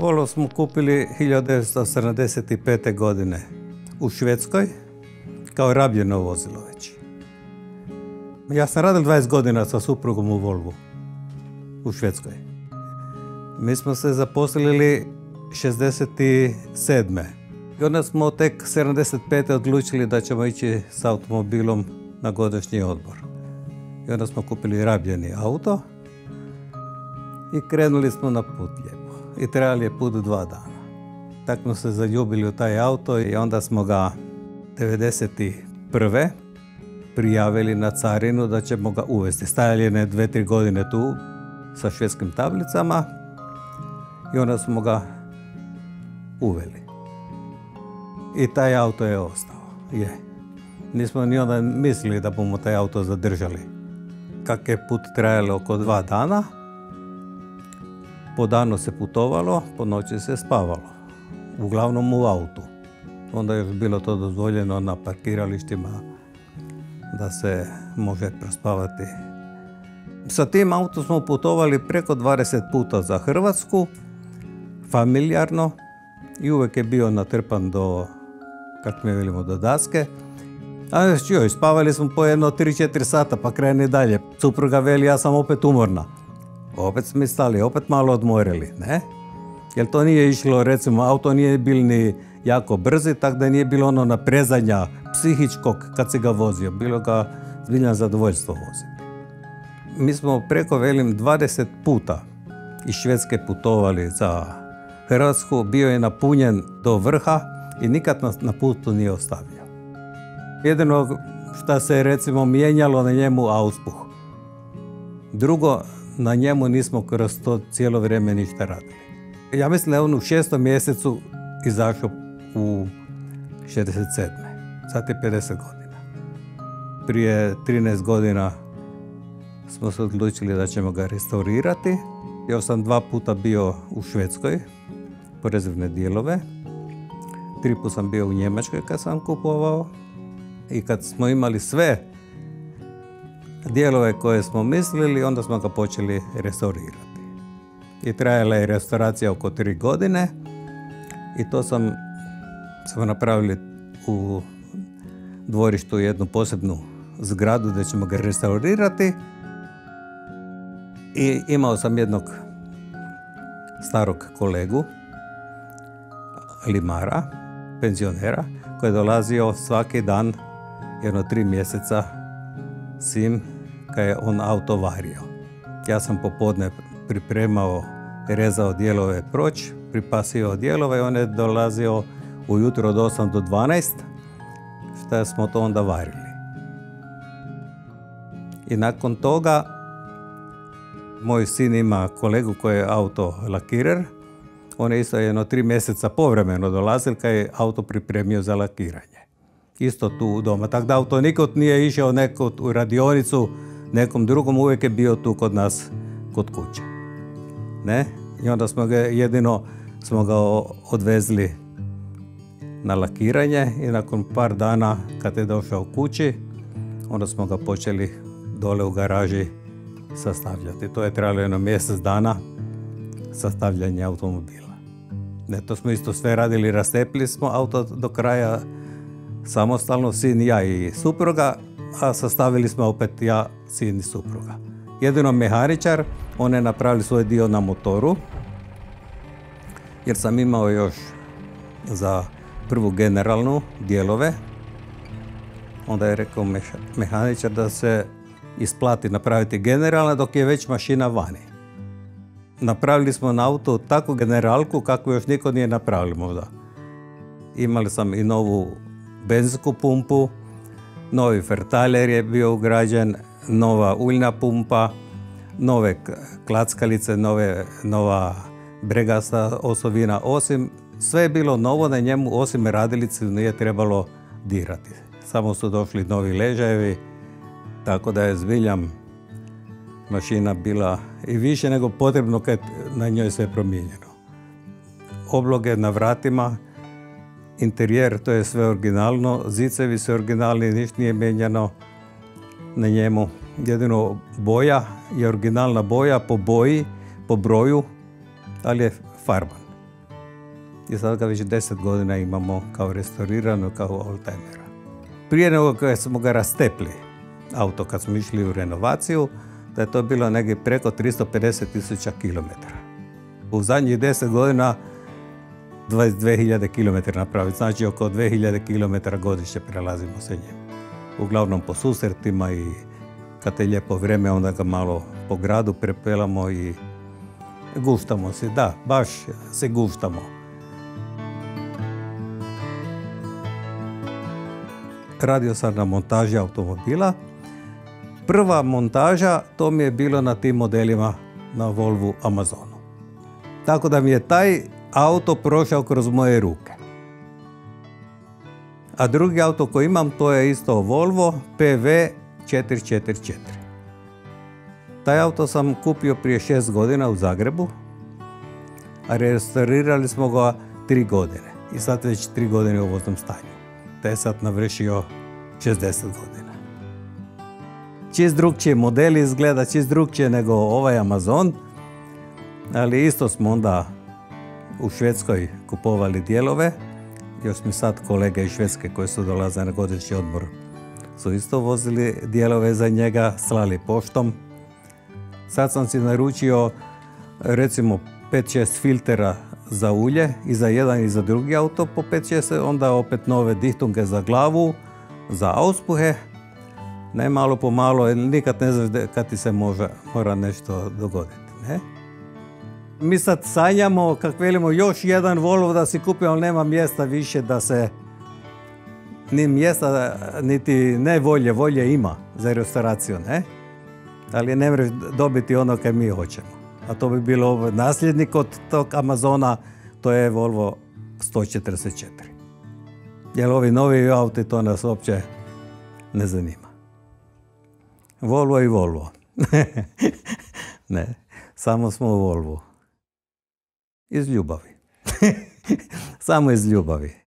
Volvo smo kupili 1975. godine u Švedskoj kao rabljeno vozilo već. Ja sam radil 20 godina sa suprugom u Volvu u Švedskoj. Mi smo se zaposlili 67. I onda smo tek 75. odlučili da ćemo ići s automobilom na godišnji odmor. I onda smo kupili rabljeni auto i krenuli smo na put lijepo. I trebali je put 2 dana. Tako smo se zaljubili u taj auto i onda smo ga 1991. prijavili na carinu da ćemo ga uvesti. Stajali je 2-3 godine tu sa švedskim tablicama i onda smo ga uveli. I taj auto je ostao. Nismo ni onda mislili da bomo taj auto zadržali. Kak je put trajalo oko 2 dana, po danu se putovalo, po noći se spavalo. Uglavnom u autu. Onda je bilo to dozvoljeno na parkiralištima da se može prospavati. Sa tim autom smo putovali preko 20 puta za Hrvatsku, familijarno, i uvijek je bio natrpan do, kako mi velimo, do daske. A spavali smo po jedno 3-4 sata pa kreni dalje. Supruga veli, ja sam opet umorna. Opet smo stali, opet malo odmorili, ne? Jer to nije išlo, recimo, auto nije bil ni jako brzi, tako da nije bilo ono naprezanja psihičkog kad si ga vozio. Bilo ga zbiljno zadovoljstvo voziti. Mi smo preko, velim, 20 puta iz Švedske putovali za Hrvatsku. Bio je napunjen do vrha i nikad nas na putu nije ostavio. Jedino što se, recimo, mijenjalo na njemu auspuh. Drugo, na njemu nismo kroz to cijelo vrijeme ništa radili. Ja mislim da je on u 6. mjesecu izašao u 67. Sad je 50 godina. Prije 13 godina smo se odlučili da ćemo ga restaurirati. Ja sam 2 puta bio u Švedskoj po rezervne dijelove. 3 puta sam bio u Njemačkoj kad sam kupovao. I kad smo imali sve dijelove koje smo mislili, onda smo ga počeli restaurirati. I trajala je restauracija oko 3 godine i to smo napravili u dvorištu jednu posebnu zgradu gdje ćemo ga restaurirati. I imao sam jednog starog kolegu, limara, penzionera, koji je dolazio svaki dan, jedno 3 mjeseca, sim, kad je on auto vario. Ja sam popodne pripremao, rezao dijelove proć, pripasio dijelove i on je dolazio ujutro od 8 do 12, što smo to onda varili. I nakon toga, moj sin ima kolegu koji je auto lakirer. On je isto jedno 3 mjeseca povremeno dolazil kad je auto pripremio za lakiranje. Isto tu doma. Tako da auto nikad nije išao nekud u radionicu, nekom drugom, uvijek je bio tu kod nas, kod kuće. Ne? I onda smo ga odvezli na lakiranje i nakon par dana kad je došao kući, onda smo ga počeli dole u garaži sastavljati. To je trajalo jedno mjesec dana sastavljanje automobila. Ne, to smo isto sve radili, rastepili smo auto do kraja samostalno, sin, ja i supruga, a sastavili smo opet ja, sin i supruga. Jedino mehaničar, on je napravili svoj dio na motoru, jer sam imao još za prvu generalnu dijelove. Onda je rekao mehaničar da se isplati napraviti generalna dok je već mašina vani. Napravili smo na auto takvu generalku kakvu još niko nije napravili možda. Imali sam i novu benzinsku pumpu, novi fertaljer je bio ugrađen, nova uljna pumpa, nove klackalice, nova bregasta osovina. Sve je bilo novo na njemu, osim radilice nije trebalo dirati. Samo su došli novi ležajevi, tako da je zbiljam mašina bila i više nego potrebno kad na njoj sve promijenjeno. Obloge na vratima, interijer, to je sve originalno, zicevi su originalni, ništa nije mijenjano na njemu. Jedino boja je originalna boja po boji, po broju, ali je farban. i sad ga već 10 godina imamo kao restaurirano, kao oldtimera. Prije nego kad smo ga rastepli, auto kad smo išli u renovaciju, da je to bilo negdje preko 350.000 km. U zadnjih 10 godina 22.000 km napraviti, znači oko 2.000 km godišnje prelazimo se njim. Uglavnom po susretima i kad je lijepo vrijeme, onda ga malo po gradu prepelamo i guštamo se, da, baš se guštamo. Radio sam na montaži automobila. Prva montaža, to mi je bilo na tim modelima na Volvu Amazonu. Tako da mi je taj auto prošao kroz moje ruke. A drugi auto koji imam, to je isto Volvo PV 444. Taj auto sam kupio prije 6 godina u Zagrebu, a restaurirali smo ga 3 godine. I sad već 3 godine u voznom stanju. Te je sad navršio 60 godina. Čist drugčije model izgleda, čist drugčije nego ovaj Amazon, ali isto smo onda u Švedskoj kupovali dijelove. Još mi sad kolege iz Švedske koji su dolazili na godišnji odmor su isto vozili dijelove za njega, slali poštom. Sad sam si naručio recimo 5-6 filtera za ulje i za jedan i za drugi auto po 5-6, onda opet nove dihtunge za glavu, za auspuhe. Ne malo po malo, nikad ne znaš kad ti se mora nešto dogoditi. Ne? Mi sad sanjamo, kako velimo, još jedan Volvo da si kupimo, ali nema mjesta više da se... Ni mjesta, niti ne volje ima za restauraciju, ne? Ali ne možeš dobiti ono kaj mi hoćemo. A to bi bilo nasljednik od tog Amazona, to je Volvo 144. Jer ovi novi auti, to nas uopće ne zanima. Volvo i Volvo. Ne, samo smo u Volvu. Iz ljubavi. Samo iz ljubavi.